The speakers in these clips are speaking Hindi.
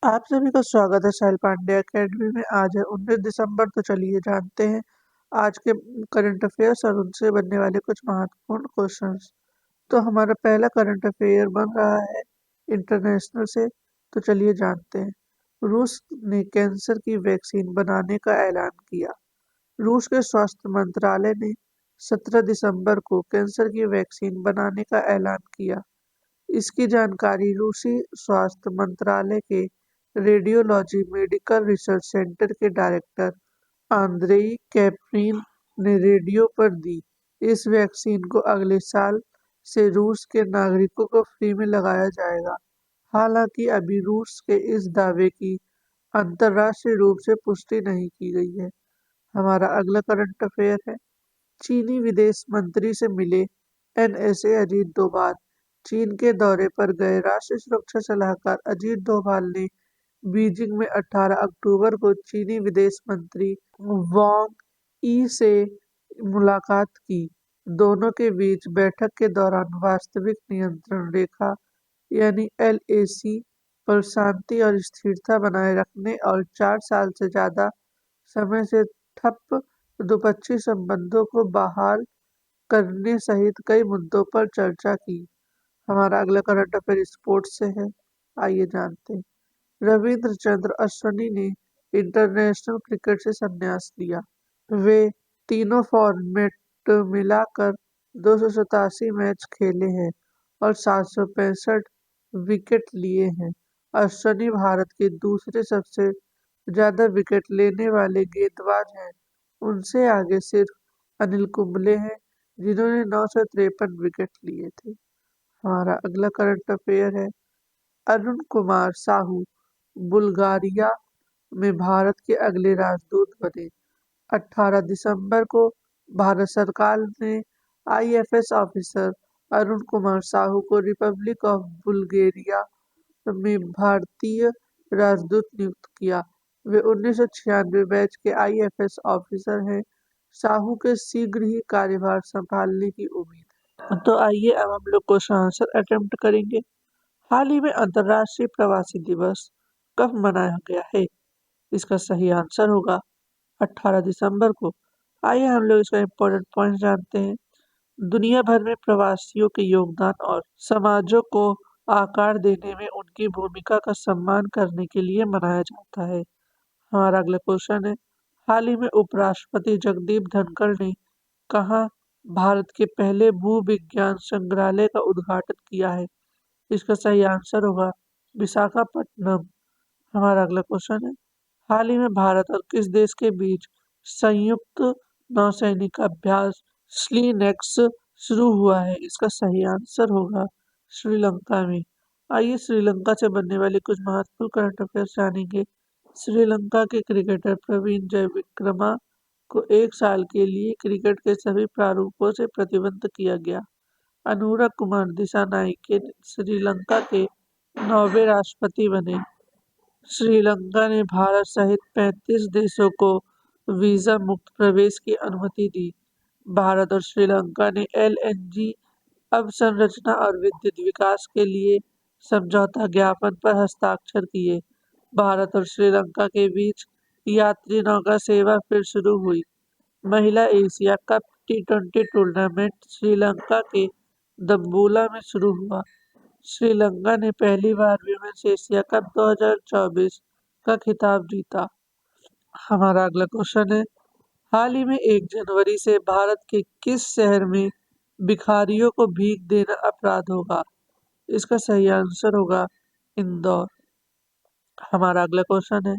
आप सभी का स्वागत है साहिल पांडे अकेडमी में। आज है 19 दिसंबर। तो चलिए जानते हैं आज के करंट अफेयर्स और उनसे बनने वाले कुछ महत्वपूर्ण क्वेश्चंस। तो हमारा पहला करंट अफेयर बन रहा है इंटरनेशनल से। तो चलिए जानते हैं। रूस ने कैंसर की वैक्सीन बनाने का ऐलान किया। रूस के स्वास्थ्य मंत्रालय ने 17 दिसंबर को कैंसर की वैक्सीन बनाने का ऐलान किया। इसकी जानकारी रूसी स्वास्थ्य मंत्रालय के रेडियोलॉजी मेडिकल रिसर्च सेंटर के डायरेक्टर आंद्रेई कैप्रिन ने रेडियो पर दी। इस वैक्सीन को अगले साल से रूस के नागरिकों को फ्री में लगाया जाएगा। हालांकि अभी रूस के इस दावे की अंतर्राष्ट्रीय रूप से पुष्टि नहीं की गई है। हमारा अगला करंट अफेयर है। चीनी विदेश मंत्री से मिले एनएसए अजीत डोभाल। चीन के दौरे पर गए राष्ट्रीय सुरक्षा सलाहकार अजीत डोभाल ने बीजिंग में 18 अक्टूबर को चीनी विदेश मंत्री वांग यी से मुलाकात की। दोनों के बीच बैठक के दौरान वास्तविक नियंत्रण रेखा यानी एलएसी पर शांति और स्थिरता बनाए रखने और 4 साल से ज्यादा समय से ठप द्विपक्षीय संबंधों को बहाल करने सहित कई मुद्दों पर चर्चा की। हमारा अगला करंट अफेयर स्पोर्ट्स से है। आइए जानते हैं। रविंद्र चंद्र अश्विनी ने इंटरनेशनल क्रिकेट से संन्यास लिया। वे तीनों फॉर्मेट मिलाकर 287 मैच खेले हैं और 765 विकेट लिए हैं। अश्विनी भारत के दूसरे सबसे ज्यादा विकेट लेने वाले गेंदबाज हैं। उनसे आगे सिर्फ अनिल कुंबले हैं जिन्होंने 953 विकेट लिए थे। हमारा अगला करंट अफेयर है। अरुण कुमार साहू बुल्गारिया में भारत के अगले राजदूत बने। 18 दिसंबर को भारत सरकार ने आईएफएस ऑफिसर अरुण कुमार साहू को रिपब्लिक ऑफ बुल्गारिया में भारतीय राजदूत नियुक्त किया। वे 1996 बैच के आईएफएस ऑफिसर हैं। साहू के शीघ्र ही कार्यभार संभालने की उम्मीद है। तो आइए अब हम लोग क्वेश्चन आंसर अटेम्प्ट करेंगे। हाल ही में अंतर्राष्ट्रीय प्रवासी दिवस कब मनाया गया है? इसका सही आंसर होगा 18 दिसंबर को। आइए हम लोग इसका इम्पोर्टेंट पॉइंट जानते हैं। दुनिया भर में प्रवासियों के योगदान और समाजों को आकार देने में उनकी भूमिका का सम्मान करने के लिए मनाया जाता है। हमारा अगला क्वेश्चन है। हाल ही में उपराष्ट्रपति जगदीप धनखड़ ने कहाँ भारत के पहले भूविज्ञान संग्रहालय का उद्घाटन किया है? इसका सही आंसर होगा विशाखापट्टनम। हमारा अगला क्वेश्चन है। हाल ही में भारत और किस देश के बीच संयुक्त नौसैनिक अभ्यास स्लीनेक्स शुरू हुआ है? इसका सही आंसर होगा श्रीलंका में। आइए श्रीलंका से बनने वाले कुछ महत्वपूर्ण करंट अफेयर्स जानेंगे। श्रीलंका के क्रिकेटर प्रवीण जयविक्रमा को 1 साल के लिए क्रिकेट के सभी प्रारूपों से प्रतिबंध किया गया। अनुराग कुमार दिसानायके श्रीलंका के 9वें राष्ट्रपति बने। श्रीलंका ने भारत सहित 35 देशों को वीजा मुक्त प्रवेश की अनुमति दी। भारत और श्रीलंका ने एलएनजी अवसंरचना और विद्युत विकास के लिए समझौता ज्ञापन पर हस्ताक्षर किए। भारत और श्रीलंका के बीच यात्री नौका सेवा फिर शुरू हुई। महिला एशिया कप टी20 टूर्नामेंट श्रीलंका के दम्बुला में शुरू हुआ। श्रीलंका ने पहली बार विमेंस एशिया कप 2024 का खिताब जीता। हमारा अगला क्वेश्चन है। हाल ही में 1 जनवरी से भारत के किस शहर में भिखारियों को भीख देना अपराध होगा? इसका सही आंसर होगा इंदौर। हमारा अगला क्वेश्चन है।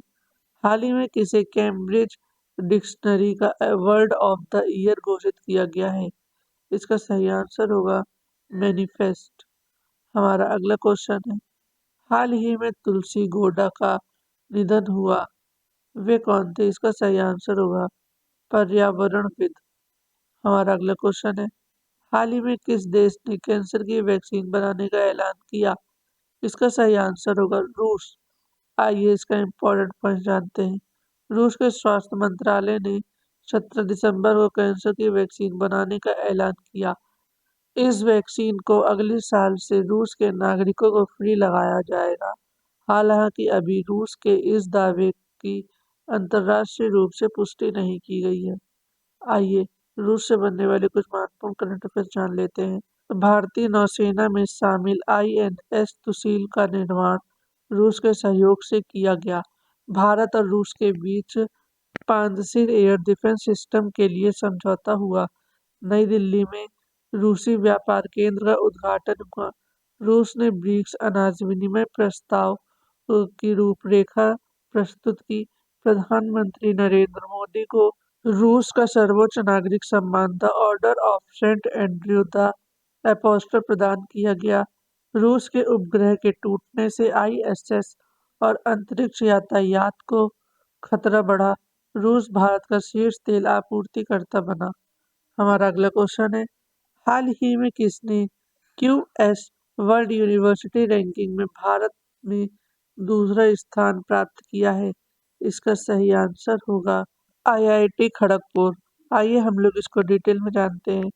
हाल ही में किसे कैम्ब्रिज डिक्शनरी का वर्ड ऑफ द ईयर घोषित किया गया है? इसका सही आंसर होगा मैनिफेस्ट। हमारा अगला क्वेश्चन है। हाल ही में तुलसी गोडा का निधन हुआ। वे कौन थे? इसका सही आंसर होगा पर्यावरणविद। हमारा अगला क्वेश्चन है। हाल ही में किस देश ने कैंसर की वैक्सीन बनाने का ऐलान किया? इसका सही आंसर होगा रूस। आइए इसका इम्पोर्टेंट पॉइंट जानते हैं। रूस के स्वास्थ्य मंत्रालय ने 17 दिसंबर को कैंसर की वैक्सीन बनाने का ऐलान किया। इस वैक्सीन को अगले साल से रूस के नागरिकों को फ्री लगाया जाएगा। हालांकि अभी रूस के इस दावे की अंतर्राष्ट्रीय रूप से पुष्टि नहीं की गई है। आइए रूस से बनने वाले कुछ महत्वपूर्ण करंट अफेयर्स जान लेते हैं। भारतीय नौसेना में शामिल INS तुसील का निर्माण रूस के सहयोग से किया गया। भारत और रूस के बीच पानसीर एयर डिफेंस सिस्टम के लिए समझौता हुआ। नई दिल्ली में रूसी व्यापार केंद्र का उद्घाटन हुआ। रूस ने ब्रिक्स अनाज विनिमय प्रस्ताव की रूपरेखा प्रस्तुत की। प्रधानमंत्री नरेंद्र मोदी को रूस का सर्वोच्च नागरिक सम्मान the Order of Saint Andrew the Apostle प्रदान किया गया। रूस के उपग्रह के टूटने से ISS और अंतरिक्ष यातायात को खतरा बढ़ा। रूस भारत का शीर्ष तेल आपूर्तिकर्ता बना। हमारा अगला क्वेश्चन है, हाल ही में किसने QS वर्ल्ड यूनिवर्सिटी रैंकिंग में भारत में दूसरा स्थान प्राप्त किया है? इसका सही आंसर होगा IIT खड़गपुर। आइए हम लोग इसको डिटेल में जानते हैं।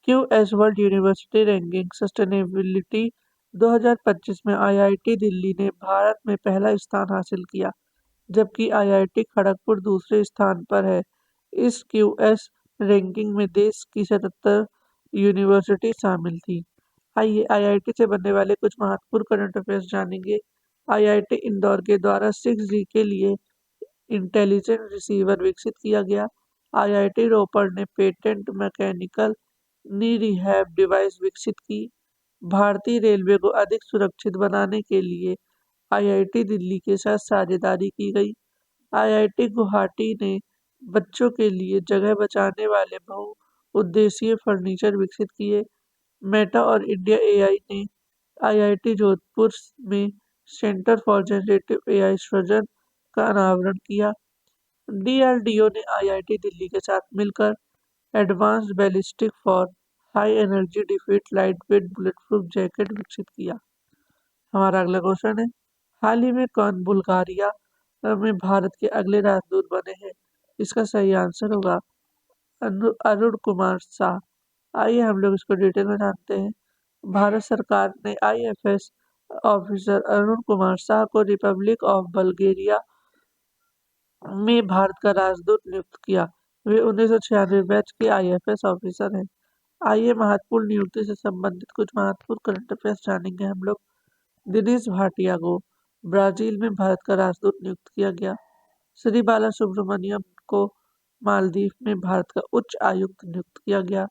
QS world university ranking sustainability 2025 में IIT दिल्ली ने भारत में पहला स्थान हासिल किया, जबकि IIT खड़गपुर दूसरे स्थान पर है। इस QS रैंकिंग में देश की 77 यूनिवर्सिटी शामिल थी। आइए IIT से बनने वाले कुछ महत्वपूर्ण करंट अफेयर्स जानेंगे। IIT इंदौर के द्वारा 6G के लिए इंटेलिजेंट रिसीवर विकसित किया गया। IIT रोपड़ ने पेटेंट मैकेनिकल नी रिहैब डिवाइस विकसित की। भारतीय रेलवे को अधिक सुरक्षित बनाने के लिए IIT दिल्ली के साथ साझेदारी की गई। IIT गुवाहाटी ने बच्चों के लिए जगह बचाने वाले बहुउद्देशीय फर्नीचर विकसित किए। मेटा और इंडिया AI ने IIT जोधपुर में सेंटर फॉर जनरेटिव AI सृजन का अनावरण किया। DRDO ने IIT दिल्ली के साथ मिलकर advanced ballistic for high energy defeat light weight bullet proof jacket विकसित किया। हमारा अगला क्वेश्चन है, हाल ही में कौन बुल्गारिया में भारत के अगले राजदूत बने हैं? इसका सही आंसर होगा अरुण कुमार शाह। आइए हम लोग इसको डिटेल में जानते हैं। भारत सरकार ने IFS ऑफिसर अरुण कुमार शाह को रिपब्लिक ऑफ बल्गेरिया में भारत का राजदूत नियुक्त किया। वे 1996 बैच के IFS ऑफिसर हैं। आइए महत्वपूर्ण नियुक्ति से संबंधित कुछ महत्वपूर्ण करंट अफेयर्स जानेंगे हम लोग। दिनेश भाटिया को ब्राजील में भारत का राजदूत नियुक्त किया गया। श्री बाला सुब्रमण्यम को मालदीव में भारत का उच्च आयुक्त नियुक्त किया गया।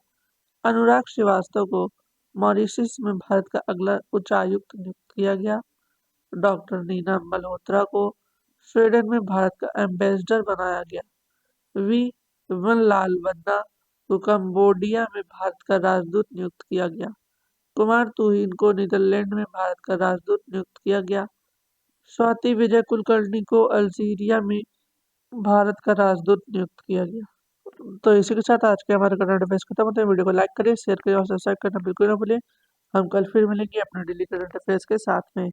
अनुराग श्रीवास्तव को मॉरिशस में भारत का अगला उच्च आयुक्त नियुक्त किया गया। डॉक्टर नीना मल्होत्रा को स्वीडन में भारत का एम्बेसडर बनाया गया। वी वनलाल वन्ना को कंबोडिया में भारत का राजदूत नियुक्त किया गया। कुमार तुहिन को नीदरलैंड में भारत का राजदूत नियुक्त किया गया। स्वाति विजय कुलकर्णी को अल्जीरिया में भारत का राजदूत नियुक्त किया गया। तो इसी के साथ आज के हमारे करंट अफेयर्स खत्म होते हैं। वीडियो को लाइक करिए, शेयर करिए और सब्सक्राइब करना बिल्कुल ना भूलिए। हम कल फिर मिलेंगे अपने डेली करंट अफेयर्स के साथ में।